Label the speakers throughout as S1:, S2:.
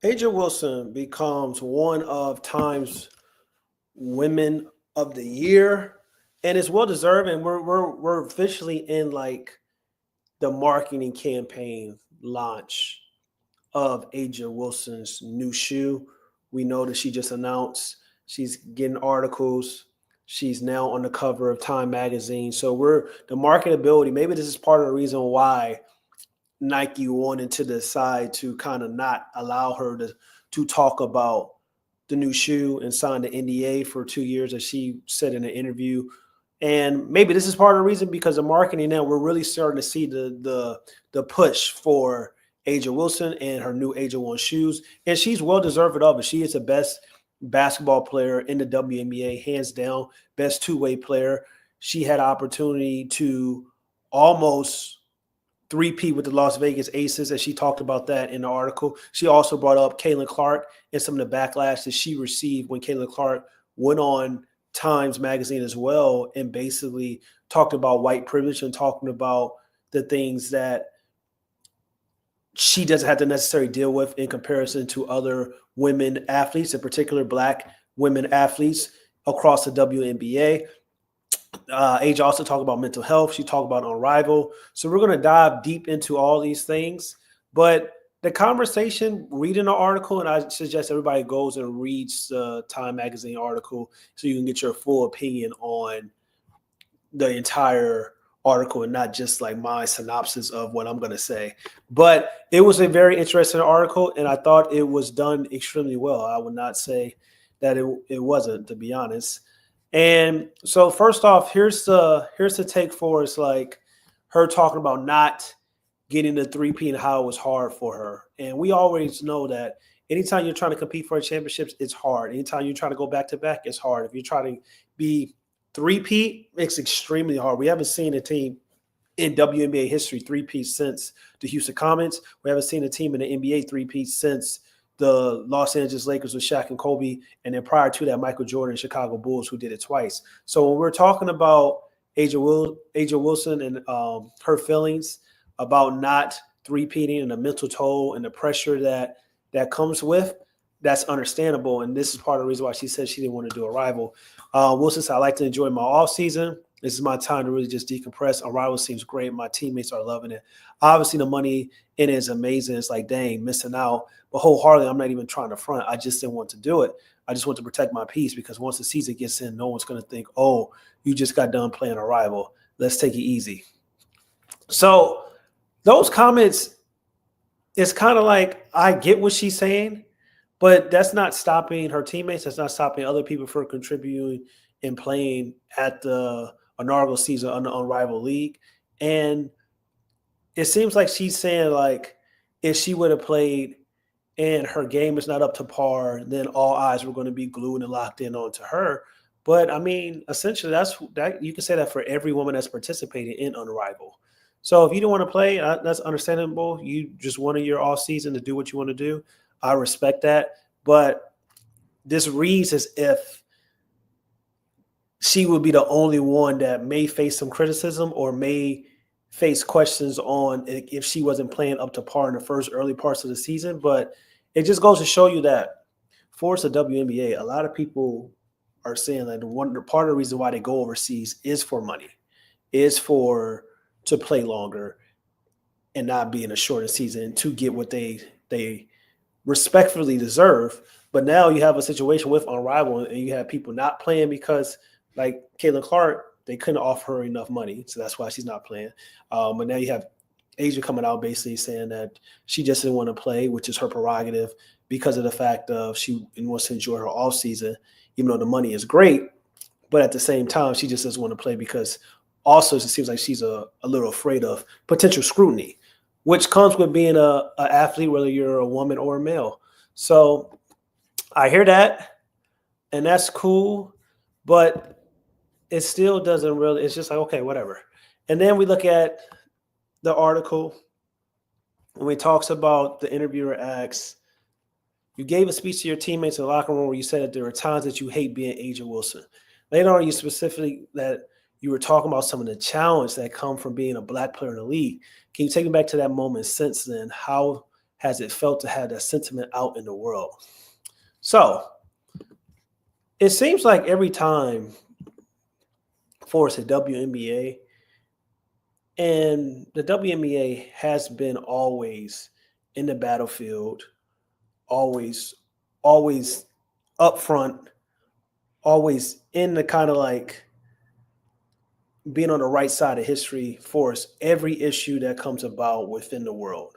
S1: Aja Wilson becomes one of Time's Women of the Year, and it's well deserved. And we're officially in like the marketing campaign launch of Aja Wilson's new shoe. We know that she just announced she's getting articles. She's now on the cover of Time magazine. So we're the marketability. Maybe this is part of the reason why Nike wanted to decide to kind of not allow her to talk about the new shoe and sign the NDA for 2 years, as she said in an interview. And maybe this is part of the reason because of marketing. Now we're really starting to see the push for Aja Wilson and her new Aja One shoes, and she's well deserved of it. She is the best basketball player in the WNBA, hands down, best two-way player. She had opportunity to almost three-peat with the Las Vegas Aces, as she talked about that in the article. She also brought up Caitlin Clark and some of the backlash that she received when Caitlin Clark went on Times magazine as well and basically talked about white privilege and talking about the things that she doesn't have to necessarily deal with in comparison to other women athletes, in particular Black women athletes across the WNBA. Age also talked about mental health. She talked about Unrivaled. So we're going to dive deep into all these things. But the conversation, reading the article, and I suggest everybody goes and reads the Time Magazine article so you can get your full opinion on the entire article and not just like my synopsis of what I'm going to say. But it was a very interesting article, and I thought it was done extremely well. I would not say that it wasn't, to be honest. And so first off, here's the take for us, like her talking about not getting the three-peat and how it was hard for her. And we always know that anytime you're trying to compete for championships, it's hard. Anytime you're trying to go back-to-back, it's hard. If you're trying to be three-peat, it's extremely hard. We haven't seen a team in WNBA history three-peat since the Houston Comets. We haven't seen a team in the NBA three-peat since the Los Angeles Lakers with Shaq and Kobe, and then prior to that, Michael Jordan and Chicago Bulls, who did it twice. So when we're talking about Aja Wilson and her feelings about not three-peating and the mental toll and the pressure that comes with, that's understandable. And this is part of the reason why she said she didn't want to do a rival. Wilson said, I like to enjoy my off season. This is my time to really just decompress. Arrival seems great. My teammates are loving it. Obviously, the money in it is amazing. It's like, dang, missing out. But wholeheartedly, I'm not even trying to front. I just didn't want to do it. I just want to protect my peace because once the season gets in, no one's going to think, oh, you just got done playing Arrival. Let's take it easy. So those comments, it's kind of like I get what she's saying, but that's not stopping her teammates. That's not stopping other people from contributing and playing at the inaugural season on the Unrivaled League. And it seems like she's saying, like, if she would have played and her game is not up to par, then all eyes were going to be glued and locked in onto her. But I mean, essentially, that you can say that for every woman that's participating in Unrivaled. So if you don't want to play, that's understandable. You just wanted your off season to do what you want to do. I respect that. But this reads as if she would be the only one that may face some criticism or may face questions on if she wasn't playing up to par in the first early parts of the season. But it just goes to show you that for the WNBA, a lot of people are saying that part of the reason why they go overseas is for money, is to play longer and not be in a shorter season to get what they respectfully deserve. But now you have a situation with Unrivaled and you have people not playing because, like Caitlin Clark, they couldn't offer her enough money. So that's why she's not playing. But now you have Asia coming out basically saying that she just didn't want to play, which is her prerogative because of the fact of she wants to enjoy her off season, even though the money is great. But at the same time, she just doesn't want to play because also it seems like she's a little afraid of potential scrutiny, which comes with being an athlete, whether you're a woman or a male. So I hear that, and that's cool, but it still doesn't really – it's just like, okay, whatever. And then we look at the article when it talks about the interviewer asks, you gave a speech to your teammates in the locker room where you said that there are times that you hate being Aja Wilson. Later on, you specifically that you were talking about some of the challenges that come from being a Black player in the league. Can you take me back to that moment since then? How has it felt to have that sentiment out in the world? So it seems like every time for us at WNBA, and the WNBA has been always in the battlefield, always, always up front, always in the kind of like being on the right side of history for us, every issue that comes about within the world,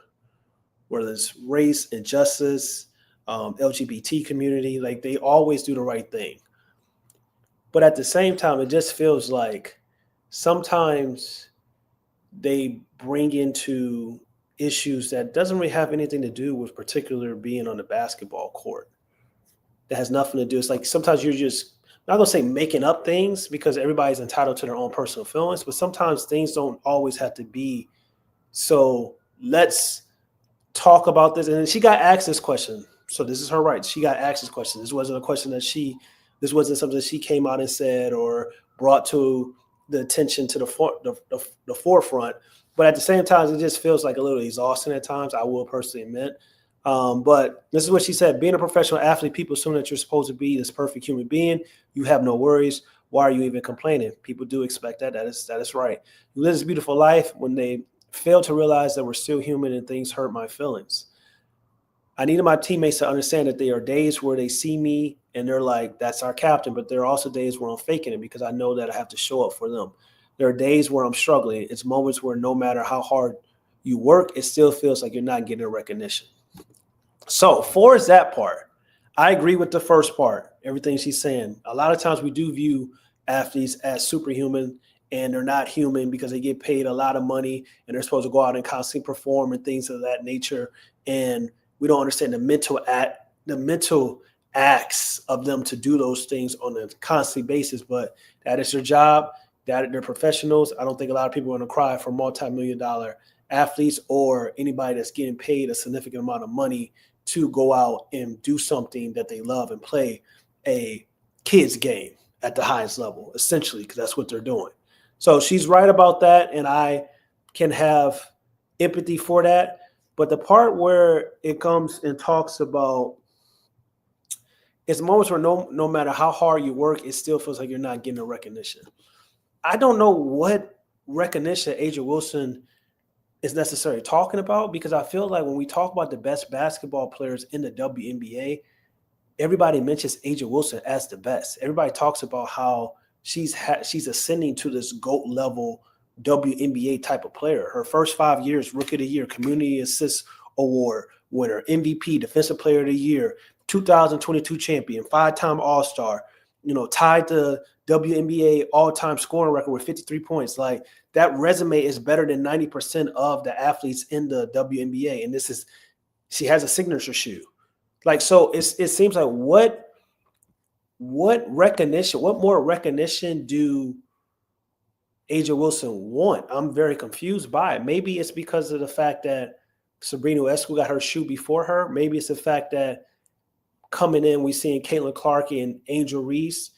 S1: whether it's race, injustice, LGBT community, like they always do the right thing. But at the same time, it just feels like sometimes they bring into issues that doesn't really have anything to do with particular being on the basketball court. That has nothing to do. It's like sometimes you're just I'm not gonna say making up things because everybody's entitled to their own personal feelings, but sometimes things don't always have to be. So let's talk about this. And she got asked this question. So this is her right. She got asked this question. This wasn't a question that this wasn't something that she came out and said or brought to the attention to the forefront. But at the same time, it just feels like a little exhausting at times, I will personally admit. But this is what she said. Being a professional athlete, people assume that you're supposed to be this perfect human being. You have no worries. Why are you even complaining? People do expect that. That is right. You live this beautiful life when they fail to realize that we're still human and things hurt my feelings. I needed my teammates to understand that there are days where they see me and they're like, that's our captain. But there are also days where I'm faking it because I know that I have to show up for them. There are days where I'm struggling. It's moments where no matter how hard you work, it still feels like you're not getting a recognition. So for that part, I agree with the first part, everything she's saying. A lot of times we do view athletes as superhuman and they're not human because they get paid a lot of money and they're supposed to go out and constantly perform and things of that nature. And we don't understand the mental acts of them to do those things on a constant basis, but that is their job, that they're professionals. I don't think a lot of people are going to cry for multi-million-dollar athletes or anybody that's getting paid a significant amount of money to go out and do something that they love and play a kids game at the highest level, essentially, because that's what they're doing. So she's right about that, and I can have empathy for that. But the part where it comes and talks about it's moments where no matter how hard you work, it still feels like you're not getting a recognition. I don't know what recognition A'ja Wilson is necessarily talking about because I feel like when we talk about the best basketball players in the WNBA, everybody mentions A'ja Wilson as the best. Everybody talks about how she's ascending to this GOAT level WNBA type of player. Her first 5 years, Rookie of the Year, Community Assist Award winner, MVP, Defensive Player of the Year, 2022 champion, 5-time All-Star, tied the WNBA all-time scoring record with 53 points. Like that resume is better than 90% of the athletes in the WNBA. And she has a signature shoe. Like, so it seems like what more recognition do A'ja Wilson want? I'm very confused by it. Maybe it's because of the fact that Sabrina Ionescu got her shoe before her. Maybe it's the fact that coming in, we're seeing Caitlin Clark and Angel Reese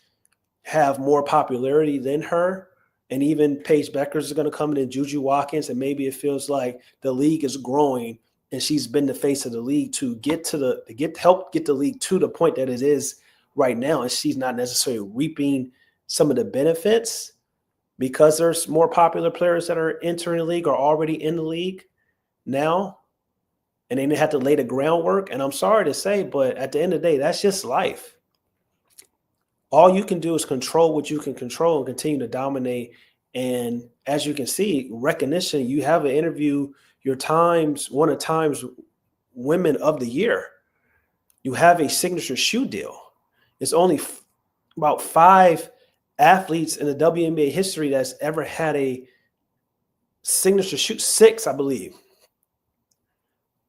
S1: have more popularity than her. And even Paige Beckers is going to come in and Juju Watkins. And maybe it feels like the league is growing and she's been the face of the league to help get the league to the point that it is right now. And she's not necessarily reaping some of the benefits because there's more popular players that are entering the league or already in the league now. And then they have to lay the groundwork. And I'm sorry to say, but at the end of the day, that's just life. All you can do is control what you can control and continue to dominate. And as you can see, recognition, you have an interview, one of Time's Women of the Year. You have a signature shoe deal. It's only about 5 athletes in the WNBA history that's ever had a signature shoe. 6, I believe.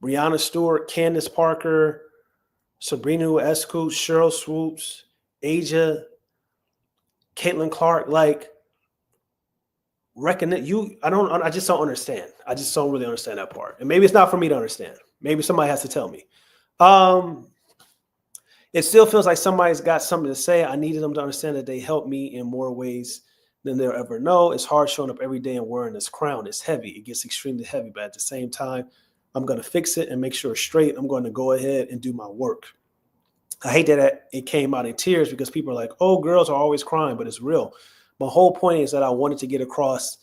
S1: Breanna Stewart, Candace Parker, Sabrina Ionescu, Cheryl Swoops, A'ja, Caitlin Clark. Like, I just don't understand. I just don't really understand that part. And maybe it's not for me to understand. Maybe somebody has to tell me. It still feels like somebody's got something to say. I needed them to understand that they helped me in more ways than they'll ever know. It's hard showing up every day and wearing this crown. It's heavy. It gets extremely heavy, but at the same time, I'm going to fix it and make sure it's straight. I'm going to go ahead and do my work. I hate that it came out in tears because people are like, oh, girls are always crying, but it's real. My whole point is that I wanted to get across,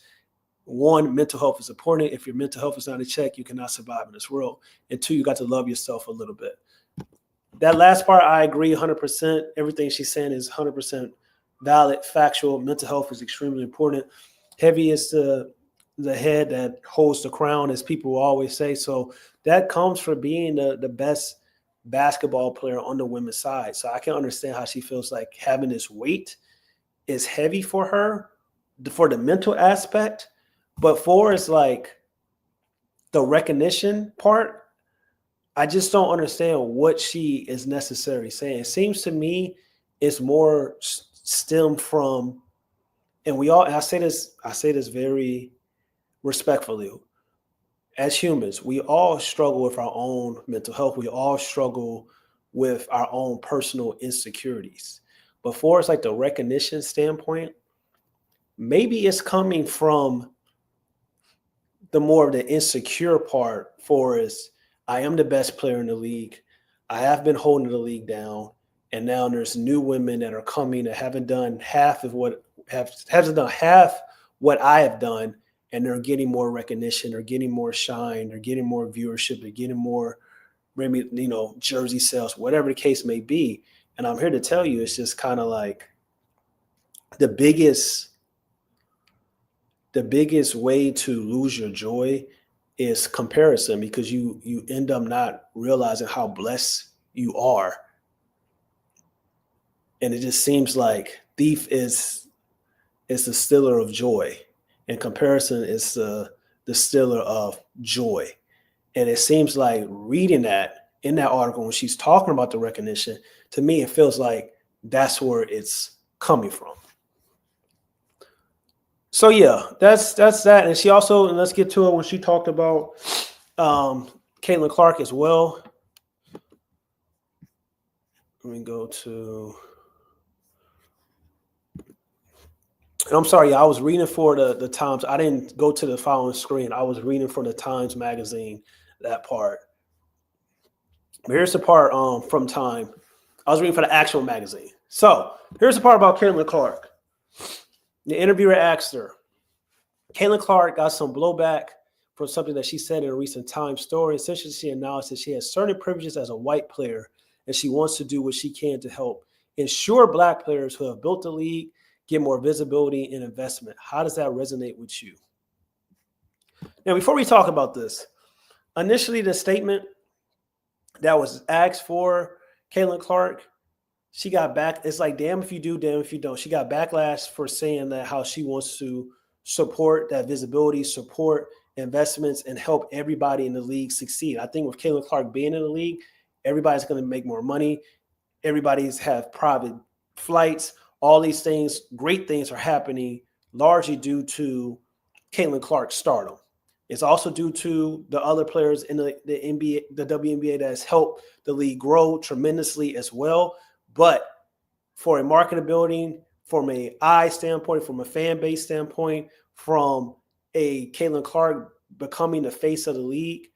S1: one, mental health is important. If your mental health is not in check, you cannot survive in this world. And two, you got to love yourself a little bit. That last part, I agree 100%. Everything she's saying is 100% valid, factual. Mental health is extremely important. Heavy is the head that holds the crown, as people will always say. So that comes from being the best basketball player on the women's side. So I can understand how she feels like having this weight is heavy for her, for the mental aspect. But for it's like the recognition part, I just don't understand what she is necessarily saying. It seems to me it's more stem from, and I say this very respectfully. As humans, we all struggle with our own mental health. We all struggle with our own personal insecurities. But for it's like the recognition standpoint, maybe it's coming from the more of the insecure part. For is, I am the best player in the league. I have been holding the league down, and now there's new women that are coming that haven't done half what I have done, and they're getting more recognition, they're getting more shine, they're getting more viewership, they're getting more, maybe, jersey sales, whatever the case may be. And I'm here to tell you, it's just kind of like the biggest way to lose your joy is comparison, because you end up not realizing how blessed you are. And it just seems like thief is the stealer of joy, and comparison is the stealer of joy. And it seems like reading that in that article, when she's talking about the recognition, to me, it feels like that's where it's coming from. So yeah, that's that. And she also, and let's get to it, when she talked about Caitlin Clark as well. Let me go to. And I'm sorry, I was reading for the Times. I didn't go to the following screen. I was reading for the Times magazine, that part. But here's the part from Time. I was reading for the actual magazine. So here's the part about Caitlin Clark. The interviewer asked her, Caitlin Clark got some blowback for something that she said in a recent Time story. Essentially, she announced that she has certain privileges as a white player, and she wants to do what she can to help ensure Black players who have built the league get more visibility and investment. How does that resonate with you? Now, before we talk about this, initially the statement that was asked for Caitlin Clark, she got back. It's like, damn if you do, damn if you don't. She got backlash for saying that, how she wants to support that visibility, support investments, and help everybody in the league succeed. I think with Caitlin Clark being in the league, everybody's going to make more money. Everybody's have private flights. All these things, great things are happening largely due to Caitlin Clark's stardom. It's also due to the other players in the NBA, the WNBA, that has helped the league grow tremendously as well. But for a marketability, from an eye standpoint, from a fan base standpoint, from a Caitlin Clark becoming the face of the league,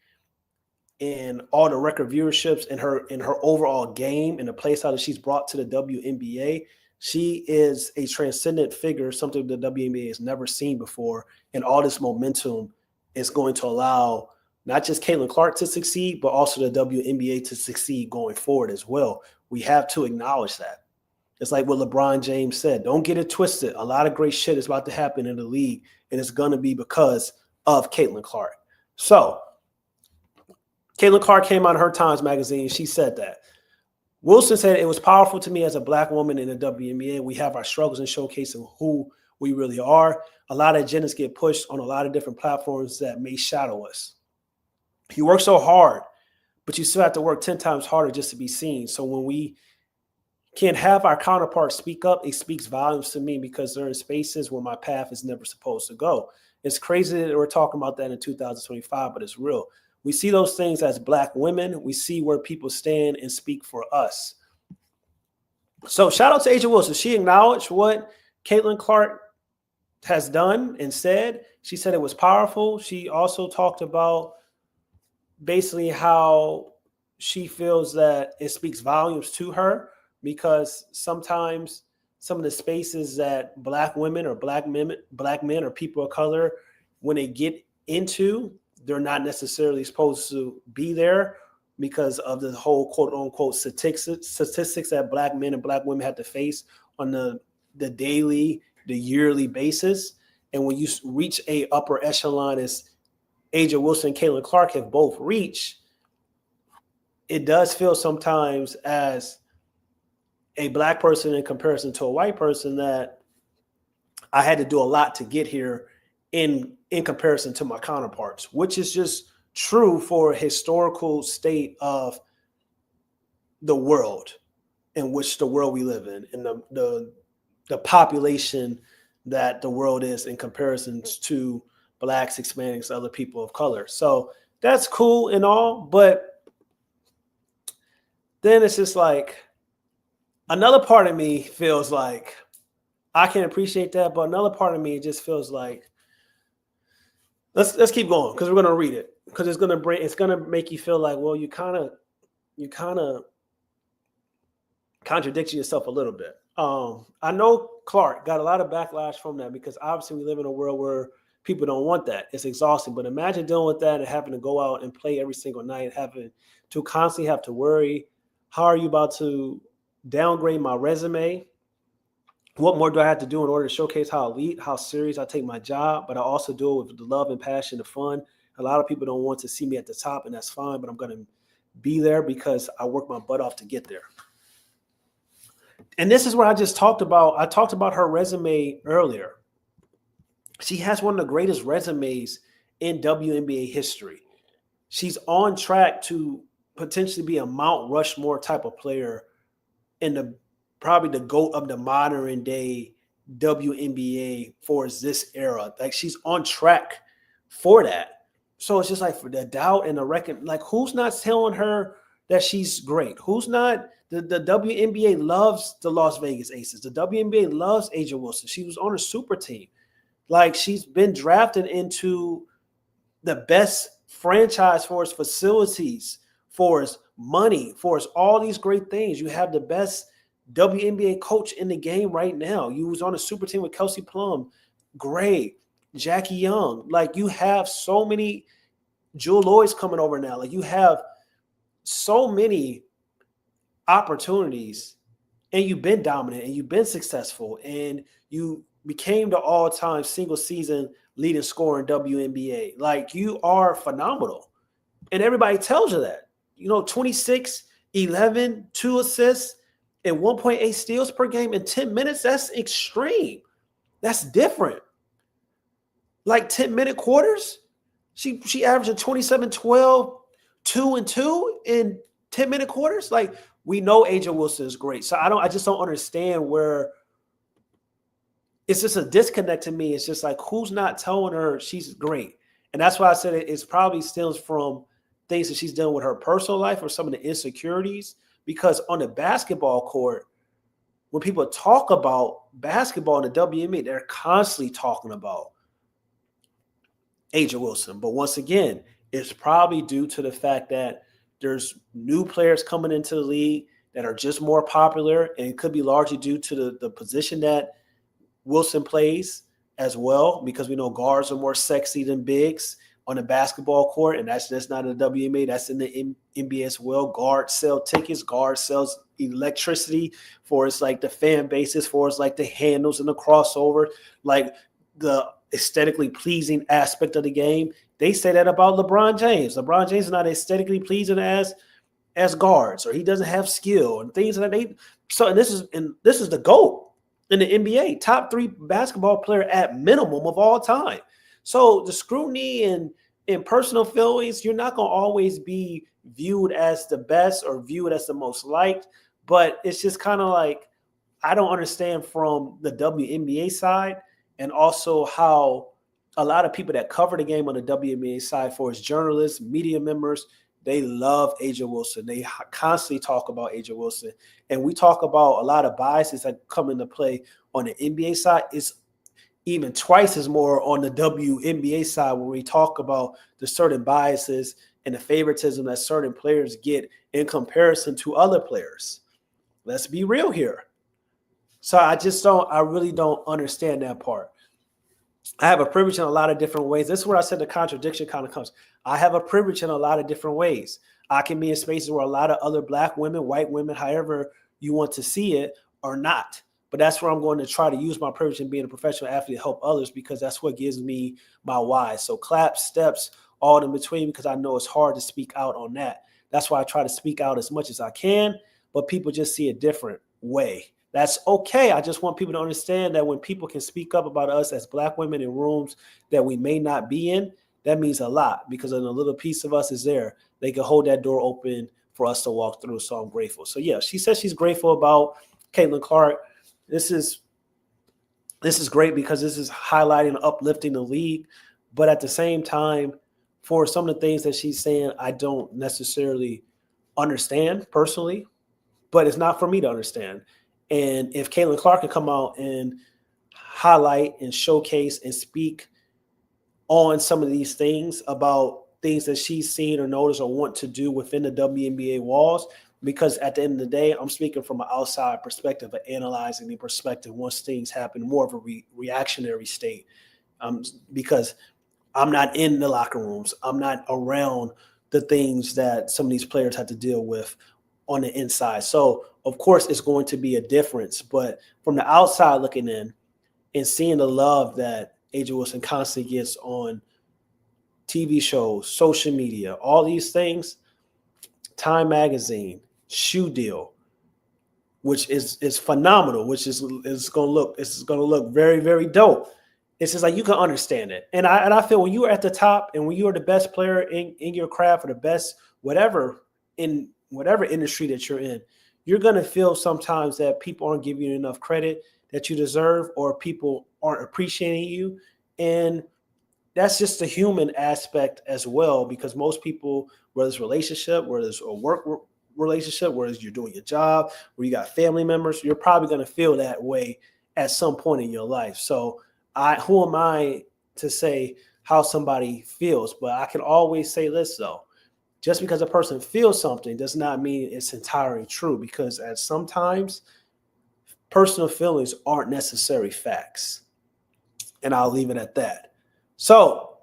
S1: and all the record viewerships and her overall game and the play style that she's brought to the WNBA, she is a transcendent figure, something the WNBA has never seen before. And all this momentum is going to allow not just Caitlin Clark to succeed, but also the WNBA to succeed going forward as well. We have to acknowledge that. It's like what LeBron James said, don't get it twisted. A lot of great shit is about to happen in the league, and it's going to be because of Caitlin Clark. So Caitlin Clark came out of her Times magazine. She said that. Wilson said, it was powerful to me as a Black woman in the WNBA. We have our struggles in showcasing who we really are. A lot of agendas get pushed on a lot of different platforms that may shadow us. You work so hard, but you still have to work 10 times harder just to be seen. So when we can have our counterparts speak up, it speaks volumes to me, because they're in spaces where my path is never supposed to go. It's crazy that we're talking about that in 2025, but it's real. We see those things as Black women. We see where people stand and speak for us. So shout out to Asia Wilson. She acknowledged what Caitlin Clark has done and said. She said it was powerful. She also talked about basically how she feels that it speaks volumes to her, because sometimes some of the spaces that black women or black men or people of color, when they get into, they're not necessarily supposed to be there because of the whole quote unquote statistics that black men and black women have to face on the daily, the yearly basis. And when you reach a upper echelon as Aja Wilson and Caitlin Clark have both reached, it does feel sometimes as a black person in comparison to a white person that I had to do a lot to get here in comparison to my counterparts, which is just true for a historical state of the world in which the world we live in, and the population that the world is in comparison to blacks, Hispanics, other people of color. So that's cool and all, but then it's just like another part of me feels like I can appreciate that, but another part of me just feels like let's keep going, because we're gonna read it, because it's gonna make you feel like, well, you kind of contradict yourself a little bit. I know Clark got a lot of backlash from that, because obviously we live in a world where people don't want that. It's exhausting. But imagine dealing with that and having to go out and play every single night, having to constantly have to worry, how are you about to downgrade my resume? What more do I have to do in order to showcase how elite, how serious I take my job? But I also do it with the love and passion and fun. A lot of people don't want to see me at the top, and that's fine, but I'm going to be there because I work my butt off to get there. And this is what I just talked about. I talked about her resume earlier. She has one of the greatest resumes in WNBA history. She's on track to potentially be a Mount Rushmore type of player in probably the GOAT of the modern day WNBA for this era. Like, she's on track for that. So it's just like, for the doubt and the record, like, who's not telling her that she's great? Who's not? The WNBA loves the Las Vegas Aces. The WNBA loves Aja Wilson. She was on a super team. Like, she's been drafted into the best franchise for its facilities, for its money, for its all these great things. You have the best WNBA coach in the game right now. You was on a super team with Kelsey Plum, great, Jackie Young. Like, you have so many, Jewel Loyd's coming over now. Like, you have so many opportunities, and you've been dominant and you've been successful, and you became the all-time single season leading scorer in WNBA. Like, you are phenomenal. And everybody tells you that. 26, 11, 2 assists, and 1.8 steals per game in 10 minutes, that's extreme. That's different. Like, 10-minute quarters, she averaged a 27, 12, 2 and 2 in 10-minute quarters. Like, we know Aja Wilson is great. So I just don't understand where it's just a disconnect to me. It's just like, who's not telling her she's great? And that's why I said it's probably stems from things that she's done with her personal life or some of the insecurities. Because on the basketball court, when people talk about basketball in the WNBA, they're constantly talking about Aja Wilson. But once again, it's probably due to the fact that there's new players coming into the league that are just more popular, and it could be largely due to the position that Wilson plays as well, because we know guards are more sexy than bigs on the basketball court, and that's not in the WNBA, that's in the NBA as well. Guards sell tickets, guards sells electricity for its like the fan bases, for its like the handles and the crossover, like the aesthetically pleasing aspect of the game. They say that about LeBron James. LeBron James is not aesthetically pleasing as guards, or he doesn't have skill and things like that. So this is the GOAT in the NBA, top 3 basketball player at minimum of all time. So the scrutiny and personal feelings, you're not going to always be viewed as the best or viewed as the most liked. But it's just kind of like, I don't understand from the WNBA side, and also how a lot of people that cover the game on the WNBA side, for its journalists, media members, they love Aja Wilson. They constantly talk about Aja Wilson. And we talk about a lot of biases that come into play on the NBA side. It's even twice as more on the WNBA side when we talk about the certain biases and the favoritism that certain players get in comparison to other players. Let's be real here. So I really don't understand that part. I have a privilege in a lot of different ways. This is where I said the contradiction kind of comes. I have a privilege in a lot of different ways. I can be in spaces where a lot of other Black women, white women, however you want to see it, are not. But that's where I'm going to try to use my privilege in being a professional athlete to help others, because that's what gives me my why. So claps, steps, all in between, because I know it's hard to speak out on that. That's why I try to speak out as much as I can, but people just see a different way. That's okay. I just want people to understand that when people can speak up about us as Black women in rooms that we may not be in, that means a lot, because a little piece of us is there. They can hold that door open for us to walk through. So I'm grateful. So yeah, she says she's grateful about Caitlin Clark. This is great because this is highlighting and uplifting the league. But at the same time, for some of the things that she's saying, I don't necessarily understand personally, but it's not for me to understand. And if Caitlin Clark can come out and highlight and showcase and speak on some of these things about things that she's seen or noticed or want to do within the WNBA walls, because at the end of the day, I'm speaking from an outside perspective of analyzing the perspective once things happen, more of a reactionary state, because I'm not in the locker rooms. I'm not around the things that some of these players have to deal with on the inside. So, of course, it's going to be a difference. But from the outside looking in and seeing the love that A'ja Wilson constantly gets on TV shows, social media, all these things, Time Magazine, Shoe Deal, which is phenomenal, which is going to look very, very dope. It's just like you can understand it. And I feel when you are at the top and when you are the best player in your craft or the best whatever in whatever industry that you're in, you're going to feel sometimes that people aren't giving you enough credit that you deserve, or people aren't appreciating you. And that's just the human aspect as well, because most people, whether it's a relationship, whether it's a work relationship, whether it's you're doing your job, where you got family members, you're probably going to feel that way at some point in your life. So who am I to say how somebody feels? But I can always say this, though. Just because a person feels something does not mean it's entirely true, because at sometimes personal feelings aren't necessary facts. And I'll leave it at that. So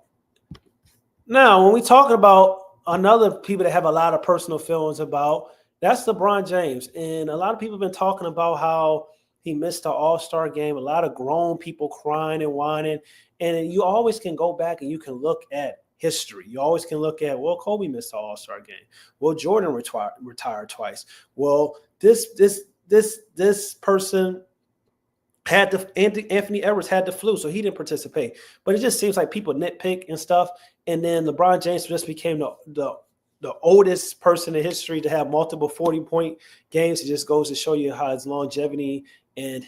S1: now when we talk about another people that have a lot of personal feelings about, that's LeBron James. And a lot of people have been talking about how he missed the All-Star game, a lot of grown people crying and whining. And you always can go back and you can look at history. You always can look at, well, Kobe missed the All-Star game. Well, Jordan retired twice. Well, this person had Anthony Edwards had the flu, so he didn't participate. But it just seems like people nitpick and stuff. And then LeBron James just became the oldest person in history to have multiple 40-point games. It just goes to show you how his longevity and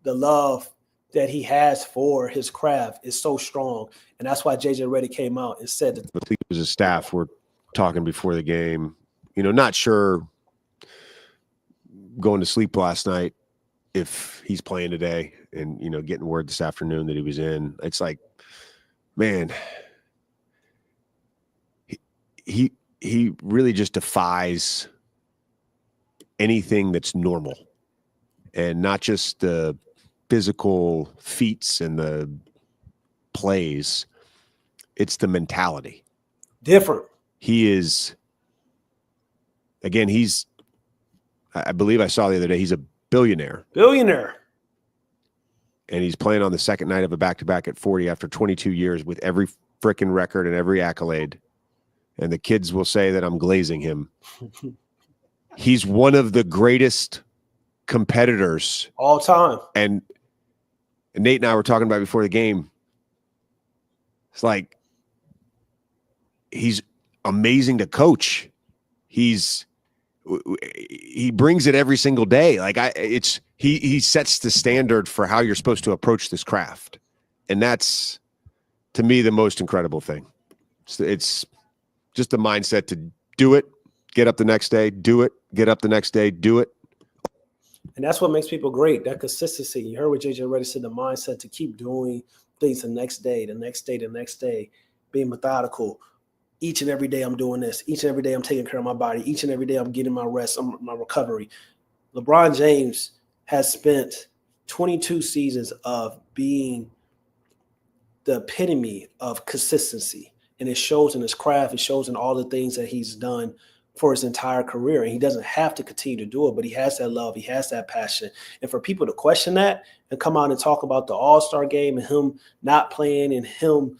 S1: the love that he has for his craft is so strong. And that's why JJ Redick came out and said that.
S2: I think it was a staff were talking before the game, not sure going to sleep last night if he's playing today, and, getting word this afternoon that he was in. It's like, man, he really just defies anything that's normal, and not just the physical feats and the plays. It's the mentality.
S1: Different.
S2: He is, again, I believe I saw the other day, he's a billionaire. And he's playing on the second night of a back-to-back at 40 after 22 years with every freaking record and every accolade. And the kids will say that I'm glazing him. He's one of the greatest competitors
S1: all time.
S2: And Nate and I were talking about before the game. It's like, he's amazing to coach. He brings it every single day. Like he sets the standard for how you're supposed to approach this craft. And that's, to me, the most incredible thing. It's just the mindset to do it, get up the next day, do it, get up the next day, do it.
S1: And that's what makes people great, that consistency. You heard what JJ Redick said, the mindset to keep doing things the next day, being methodical. each and every day I'm doing this. Each and every day I'm taking care of my body. Each and every day I'm getting my rest, my recovery. LeBron James has spent 22 seasons of being the epitome of consistency. And it shows in his craft. It shows in all the things that he's done for his entire career. And he doesn't have to continue to do it, but he has that love. He has that passion. And for people to question that and come out and talk about the All-Star game and him not playing and him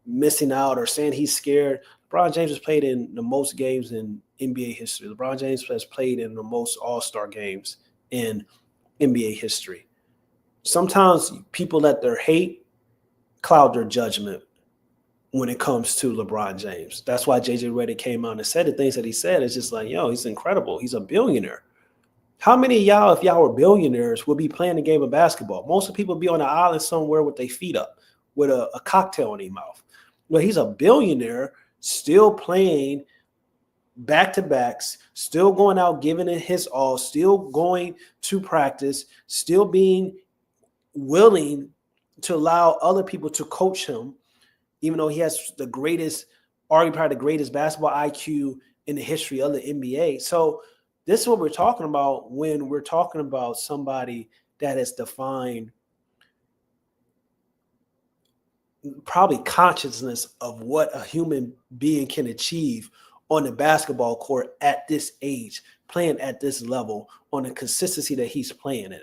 S1: missing out or saying he's scared, LeBron James has played in the most games in NBA history. LeBron James has played in the most All-Star games in NBA history. Sometimes people let their hate cloud their judgment when it comes to LeBron James. That's why JJ Redick came out and said the things that he said. It's just like, yo, he's incredible. He's a billionaire. How many of y'all, if y'all were billionaires, would be playing the game of basketball? Most of the people be on an island somewhere with their feet up, with a cocktail in their mouth. Well, he's a billionaire, still playing back-to-backs, still going out, giving it his all, still going to practice, still being willing to allow other people to coach him, even though he has the greatest, arguably probably the greatest basketball IQ in the history of the NBA. So this is what we're talking about when we're talking about somebody that has defined probably consciousness of what a human being can achieve on the basketball court at this age, playing at this level, on the consistency that he's playing in.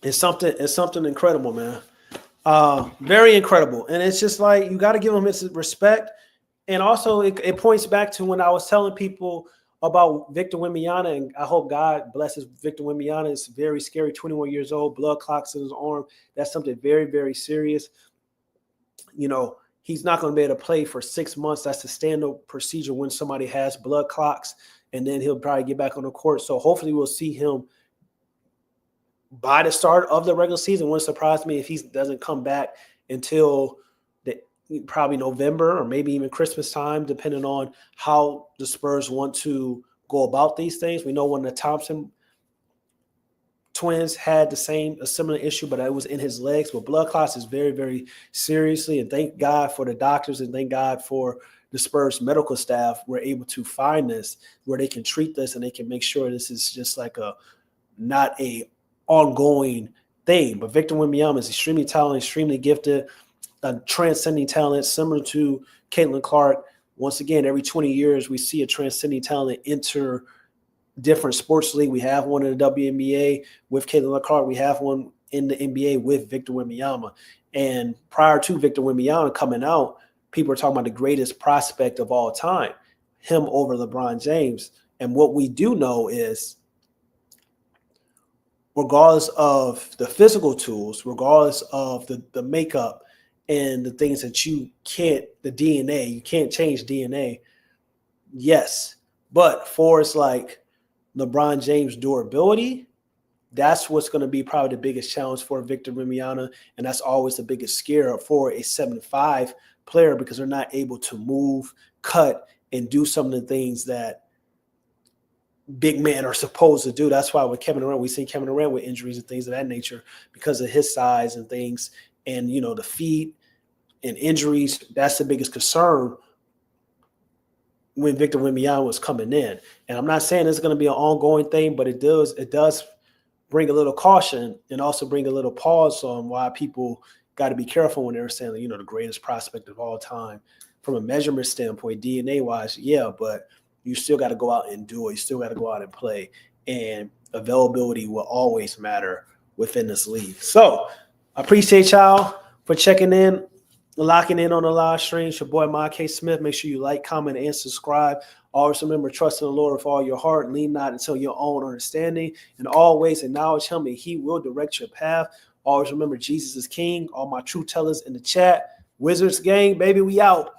S1: It's something incredible, man. Very incredible. And it's just like, you got to give him his respect. And also it points back to when I was telling people about Victor Wembanyama, and I hope God blesses Victor Wembanyama. It's very scary, 21 years old, blood clots in his arm. That's something very, very serious. You know, he's not going to be able to play for 6 months. That's the standard procedure when somebody has blood clots, and then he'll probably get back on the court. So hopefully we'll see him by the start of the regular season. Wouldn't surprise me if he doesn't come back until probably November or maybe even Christmas time, depending on how the Spurs want to go about these things. We know when the Thompson twins had a similar issue, but it was in his legs. But blood clots is very, very seriously, and thank God for the doctors and thank God for the Spurs medical staff were able to find this where they can treat this and they can make sure this is just like not a ongoing thing. But Victor Wembanyama is extremely talented, extremely gifted, a transcending talent, similar to Caitlin Clark. Once again, every 20 years, we see a transcending talent enter different sports league. We have one in the WNBA with Caitlin Clark. We have one in the NBA with Victor Wembanyama. And prior to Victor Wembanyama coming out, people were talking about the greatest prospect of all time, him over LeBron James. And what we do know is, regardless of the physical tools, regardless of the makeup, and the things that you can't, the DNA, you can't change DNA. Yes. But for it's like LeBron James' durability, that's what's going to be probably the biggest challenge for Victor Wembanyama. And that's always the biggest scare for a 7'5" player, because they're not able to move, cut, and do some of the things that big men are supposed to do. That's why with Kevin Durant, we've seen Kevin Durant with injuries and things of that nature because of his size and things. And, you know, the feet and injuries, that's the biggest concern when Victor Wembanyama was coming in. And I'm not saying it's going to be an ongoing thing, but it does bring a little caution and also bring a little pause on why people got to be careful when they're saying, you know, the greatest prospect of all time. From a measurement standpoint, DNA-wise, yeah, but you still got to go out and do it. You still got to go out and play. And availability will always matter within this league. So I appreciate y'all for checking in, locking in on the live stream. It's your boy, Ma K. Smith. Make sure you like, comment, and subscribe. Always remember, trust in the Lord with all your heart. Lean not until your own understanding. And always acknowledge him, and he will direct your path. Always remember, Jesus is king. All my truth tellers in the chat. Wizards gang, baby, we out.